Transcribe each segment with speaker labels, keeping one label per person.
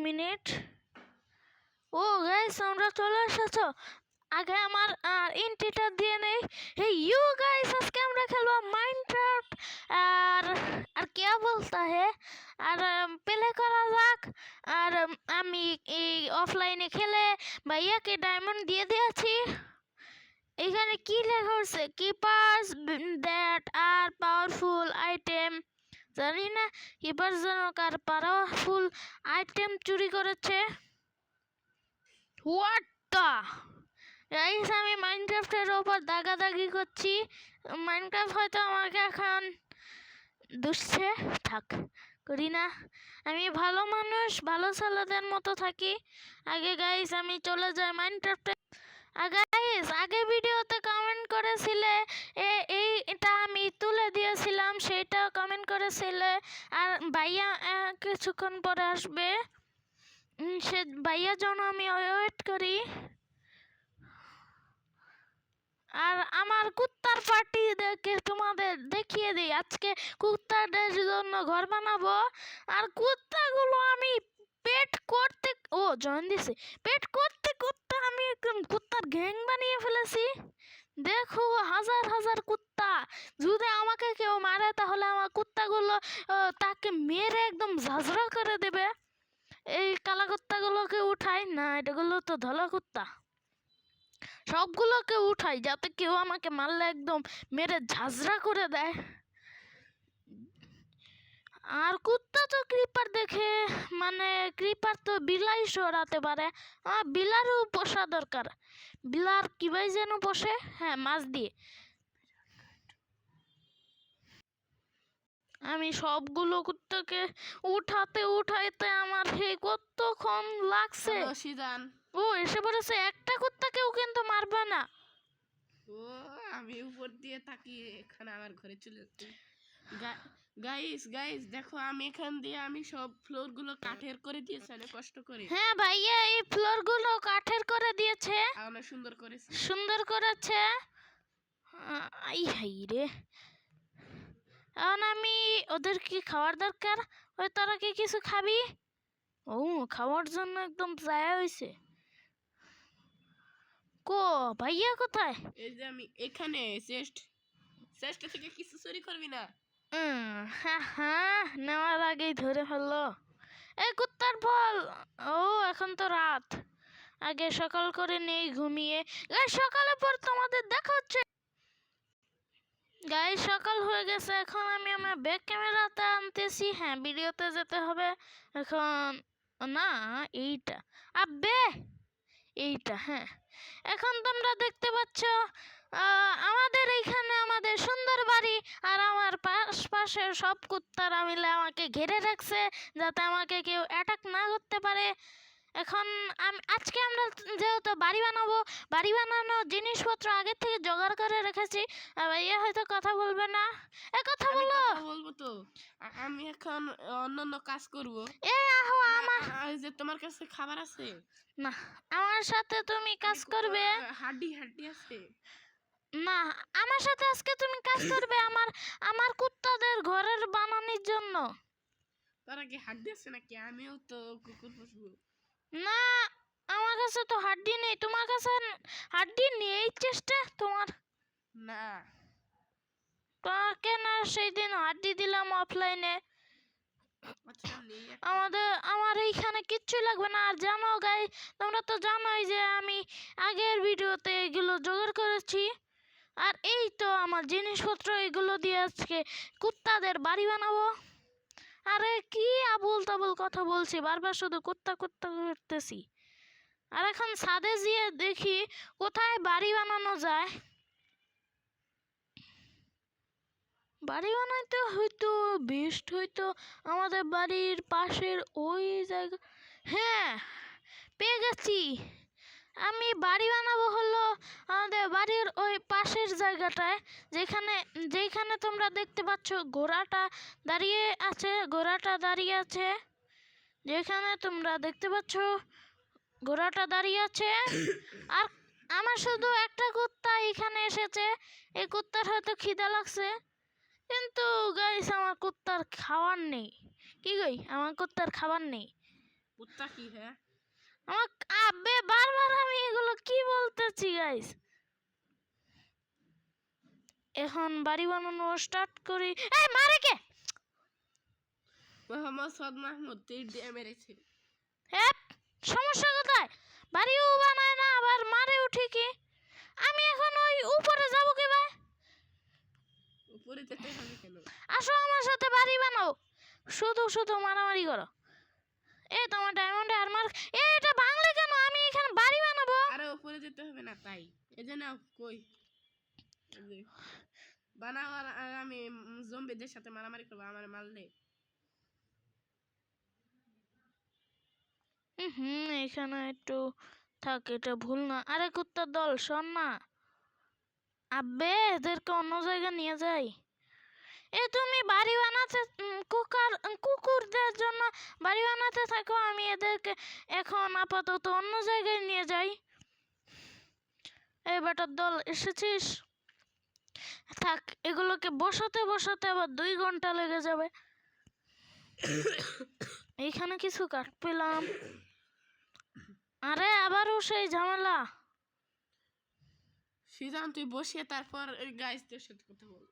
Speaker 1: Minute. ও guys, আমরা চলে এসেছো। আগে আমার এন্ট্রিটা দিয়ে নেই। এই ইউ গাইস, আজকে আমরা খেলবো মাইনক্রাফট। আর আর কে বলতা হে, আর প্লে করা যাক। আর আমি এই অফলাইনে খেলে ভাইয়াকে ডায়মন্ড দিয়ে দিয়েছি। এখানে কি লেখা হচ্ছে, keepers that are powerful item. জানি না কিপার জনক আর পাওয়ারফুল আইটেম চুরি করেছে। হোয়াট দ্য গাইস, আমি মাইনক্রাফটের ওপর দাগাদাগি করছি। মাইনক্রাফট হয়তো আমাকে এখন দুষছে, থাক করি না। আমি ভালো মানুষ, ভালো ছেলেদের মতো থাকি। আগে গাইস আমি চলে যাই মাইনক্রাফটে। গাইস, আগে ভিডিওতে কমেন্ট করেছিলে এটা আমি তুলে দিয়েছিলাম, সেটা কমেন্ট করেছিলে। আর ভাইয়া কিছুক্ষণ পরে আসবে, সে ভাইয়ার জন্য আমি ওয়েট করি। আর আমার কুত্তার পার্টি দেখে তোমাদের দেখিয়ে দিই। আজকে কুত্তাদের জন্য ঘর বানাবো। আর কুত্তাগুলো আমি পেট করতে জয়েন দিছি। পেট করতে করতে আমি একদম কুত্তার গ্যাং বানিয়ে ফেলেছি। দেখো, হাজার হাজার কুত্তা। যদি আমাকে কেউ মারে তাহলে আমার কুত্তাগুলো তাকে মেরে একদম ঝাঁঝরা করে দেবে। এই কালা কুত্তাগুলোকে উঠাই না, এটাগুলো তো ধলা কুত্তা। সবগুলোকে উঠাই যাতে কেউ আমাকে মারলে একদম মেরে ঝাঁঝরা করে দেয়। আর কুত্তা তো ক্রিপার দেখে, মানে ক্রিপার তো বিলাই সরাতে পারে। বিলারও পোষা দরকার। বিলার কিভাবে যেন পোষে, হ্যাঁ, মাছ দিয়ে। আমি সবগুলো কুত্তাকে উঠাতে উঠাইতে আমার কতক্ষণ লাগছে। ও এসে পড়েছে। একটা কুত্তাকেও কিন্তু মারবে না।
Speaker 2: ও আমি উপর দিয়ে তাকিয়ে এখানে আমার ঘরে চলে যাচ্ছি। গাইস গাইস দেখো, আমি এখান দিয়ে আমি সব ফ্লোর গুলো কাঠের করে দিয়েছি অনেক কষ্ট করে।
Speaker 1: হ্যাঁ ভাইয়া, এই ফ্লোর গুলো কাঠের করে দিয়েছে।
Speaker 2: অনেক সুন্দর করেছে,
Speaker 1: সুন্দর করেছে। আই হাই রে, এখন আমি ওদের কি খাওয়ার দরকার। ওই তোরা কি কিছু খাবি? ও খাওয়ার জন্য একদম জায়গা হয়েছে। কো ভাইয়া কোথায়?
Speaker 2: এই যে আমি এখানে চেস্ট থেকে কিছু চুরি করবি না।
Speaker 1: হ্যাঁ, নেওয়ার আগেই ধরে ফেললো। এই কুত্তার বল। ও এখন তো রাত, আগে সকাল করে নেই ঘুমিয়ে। সকালের পর তোমাদের দেখা হচ্ছে। গাইস সকাল হয়ে গেছে। এখন আমি আমার ব্যাক ক্যামেরাতে আনতেছি। হ্যাঁ, ভিডিওতে যেতে হবে এখন। না, এইটা এইটা, হ্যাঁ। এখন তোমরা দেখতে পাচ্ছ আমাদের এইখানে আমাদের সুন্দর বাড়ি। আর আমার পাশে সব কুত্তারা মিলে আমাকে ঘিরে রাখছে যাতে আমাকে কেউ অ্যাটাক না করতে পারে। এখন আজকে আমরা যেহেতু বাড়ি বানাবো, বাড়ি বানানোর জিনিসপত্র আগের থেকে জোগাড় করে রেখেছি। ভাইয়া হয়তো কথা বলবে না। কথা
Speaker 2: বলবো তো। আমি এখন অন্যান্য কাজ করব। যে তোমার কাছে খাবার আছে
Speaker 1: না, আমার সাথে তুমি কাজ করবে।
Speaker 2: হাড্ডি আছে
Speaker 1: না, আমার সাথে আজকে তুমি কাজ করবে আমার কুত্তাদের ঘরের বানানোর জন্য।
Speaker 2: তারা কি হাড্ডি আছে নাকি? আমিও তো কুকুর পুষবো।
Speaker 1: না, আমার কাছে তো হাড্ডি নেই। তোমার কাছে হাড্ডি নেই? এই চেষ্টা তোমার
Speaker 2: না।
Speaker 1: তোমাকে না সেই দিন হাড্ডি দিলাম অফলাইনে। আমার এইখানে কিচ্ছু লাগবে না। আর জানো গাই, তোমরা তো জানোই যে আমি আগের ভিডিওতে এগুলো জোগাড় করেছি। আর এই তো আমার জিনিসপত্র, এগুলো দিয়ে আজকে কুত্তাদের বাড়ি বানাবো। আরে কি আবুল তাবুল কথা বলছি, বারবার শুধু কুত্তা কুত্তা করতেছি। আর এখন ছাদে গিয়ে দেখি কোথায় বাড়ি বানানো যায়। বাড়ি বানাইতে হয়তো বেস্ট হয়তো আমাদের বাড়ির পাশের ওই জায়গা। হ্যাঁ, পেয়ে গেছি। আমি বাড়ি বানাবো হলো আমাদের বাড়ির ওই পাশের জায়গাটায়, যেখানে তোমরা দেখতে পাচ্ছ ঘোড়াটা দাঁড়িয়ে আছে। যেখানে তোমরা দেখতে পাচ্ছ ঘোড়াটা দাঁড়িয়ে আছে। আর আমার শুধু একটা কুত্তা এখানে এসেছে। এই কুত্তার হয়তো খিদা লাগছে, কিন্তু গাইস আমার কুত্তার খাবার নেই। কি গই, আমার কুত্তার খাবার নেই।
Speaker 2: কুত্তা কি হ্যাঁ?
Speaker 1: আমার আব্বে বারবার আমি এগুলো কি বলতেছি গাইস। এখন বাড়ি বানানো স্টার্ট করি। এই মারে কে?
Speaker 2: মোহাম্মদ সদ মাহমুদ তীর দিয়ে মেরেছে।
Speaker 1: হ্যাঁ, সমস্যা কোথায়? বাড়িও বানায় না আবার মারেও ঠিকই। আমি এখন ওই উপরে যাব কি ভাই?
Speaker 2: উপরে যেতে হবে কেন?
Speaker 1: আসো আমার সাথে বাড়ি বানাও, শুধু শুধু মারামারি করো। এই তোমার ডায়মন্ডে আর্মার, এটা ভাঙলে কেন? আমি এখানে বাড়ি বানাবো।
Speaker 2: আরে উপরে যেতে হবে না তাই। এই যে নাও কই এই যে বানাও আর আমি জম্বিদের সাথে মারামারি করবো আমার মারলে।
Speaker 1: এখানে একটু থাক, এটা ভুল না। আরে কুত্তার দল শোন না, আব্বে এদেরকে অন্য জায়গায় নিয়ে যাই। এ তুমি বাড়ি বানাতে কুকুরদের জন্য বাড়ি বানাতে থাকো, আমি এদেরকে এখন আপাতত অন্য জায়গায় নিয়ে যাই। এই বেটার দল এসেছিস? থাক, এগুলোকে বসাতে বসাতে আবার 2 ঘন্টা লেগে যাবে। এইখানে কিছু কাঠ পেলাম। আরে আবারও সেই ঝামেলা।
Speaker 2: সিজান তুই বসিয়ে তারপর ওই গাইসদের সাথে কথা বল।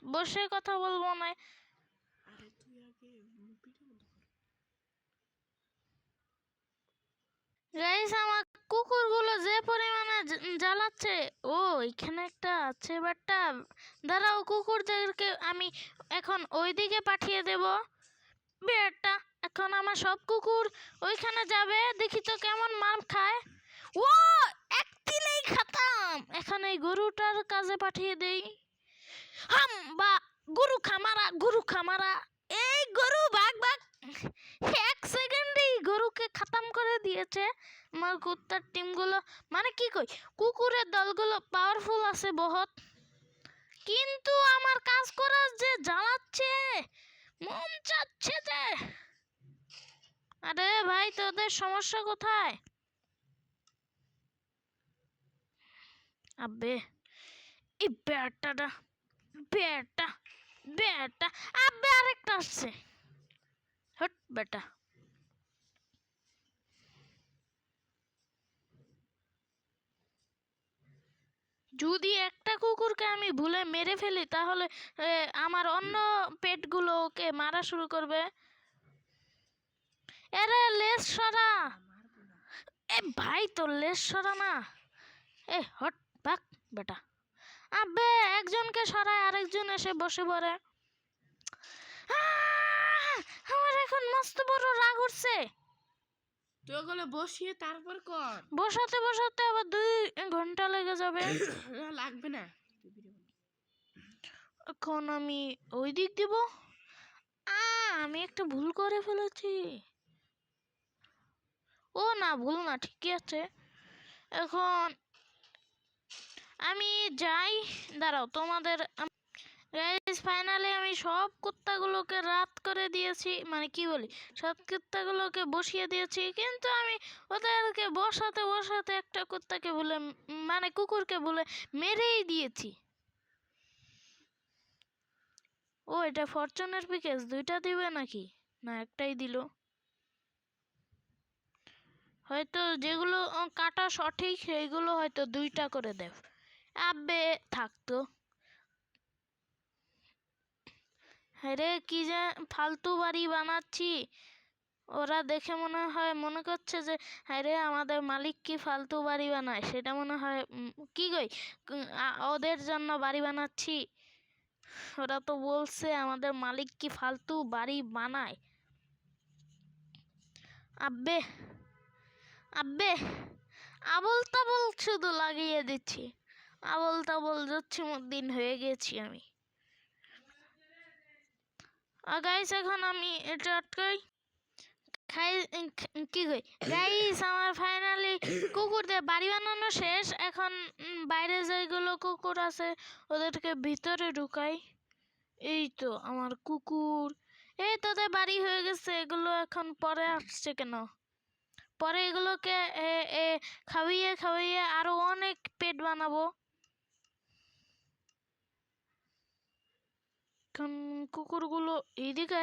Speaker 1: বসে কথা বলবো না।
Speaker 2: আরে তুই আগে ভিডিও বন্ধ কর।
Speaker 1: গাইস, আমার কুকুরগুলো যে পরিমাণে জ্বালাচ্ছে। ও এখানে একটা আছে বাট্টা, দাঁড়াও, কুকুরদেরকে আমি এখন ওইদিকে পাঠিয়ে দেব। বেটা, এখন আমার সব কুকুর ওইখানে যাবে, দেখি তো কেমন মার খায়। ও এক দিলেই খাতাম। এখন এই গরুটার কাজে পাঠিয়ে দেই। হাম বা গরু খামারা, গরু খামারা, এই গরু ভাগ ভাগ। 1 সেকেন্ডেই গরুকে খতম করে দিয়েছে আমার কুত্তার টিমগুলো। মানে কি কই, কুকুরের দলগুলো পাওয়ারফুল আছে বহুত, কিন্তু আমার কাজ করার যে জ্বালাচ্ছে, মন চাচ্ছে যে। আরে ভাই, তোদের সমস্যা কোথায়? আব্বে এই বেটাটা, বেটা বেটা, আব্বে আরেকটা আসছে। হট বেটা। যদি একটা কুকুরকে আমি ভুলে মেরে ফেলি তাহলে আমার অন্য পেটগুলো ওকে মারা শুরু করবে। এরে লেজ সরা। এ ভাই, তোর লেজ সরা না। এ হট ভাগ বেটা। আব্বে একজনকে সরায় আরেকজন এসে বসে পড়ে। আমার এখন মস্ত বড় রাগ উঠছে।
Speaker 2: তুই ওগুলো বসিয়ে তারপর কর।
Speaker 1: বসাতে বসাতে আবার 2 ঘন্টা লেগে যাবে।
Speaker 2: লাগবে না।
Speaker 1: এখন আমি ওই দিক দিব। আমি একটা ভুল করে ফেলেছি। ও না, ভুল না, ঠিকই আছে। এখন আমি যাই, দাঁড়াও তোমাদের। গাইস, ফাইনালি আমি সব কুত্তাগুলোকে রাত করে দিয়েছি, মানে কি বলি, সব কুত্তাগুলোকে বসিয়ে দিয়েছি, কিন্তু আমি ওদেরকে বসাতে বসাতে একটা কুত্তাকে বলে, মানে কুকুরকে বলে মেরেই দিয়েছি। ও এটা ফরচুনের প্যাকেজ 2টা দিবে নাকি? না, একটাই দিল। হয়তো যেগুলো কাটা সঠিক সেইগুলো হয়তো 2টা করে দেব। আব্বে থাকতো। আরে কি যে ফালতু বাড়ি বানাচ্ছি, ওরা দেখে মনে করছে যে আরে আমাদের মালিক কি ফালতু বাড়ি বানায়, সেটা মনে হয় কি কই, ওদের জন্য বাড়ি বানাচ্ছি। ওরা তো বলছে আমাদের মালিক কি ফালতু বাড়ি বানায়। আব্বে আব্বে আবল তাবল শুধু লাগিয়ে দিচ্ছি, আবল তাবল যাচ্ছি দিন হয়ে গেছি আমি। গাইস, এখন আমি এটা আটকাই খাই কি কই। গাইস, আমার ফাইনালি কুকুরদের বাড়ি বানানো শেষ। এখন বাইরে যেগুলো কুকুর আছে ওদেরকে ভিতরে ঢুকাই। এই তো আমার কুকুর। এই তোদের বাড়ি হয়ে গেছে, এগুলো এখন পরে আসছে কেন? পরে এগুলোকে খাওয়িয়ে খাওয়িয়ে আরো অনেক পেট বানাবো। এখন কুকুরগুলো এইদিকে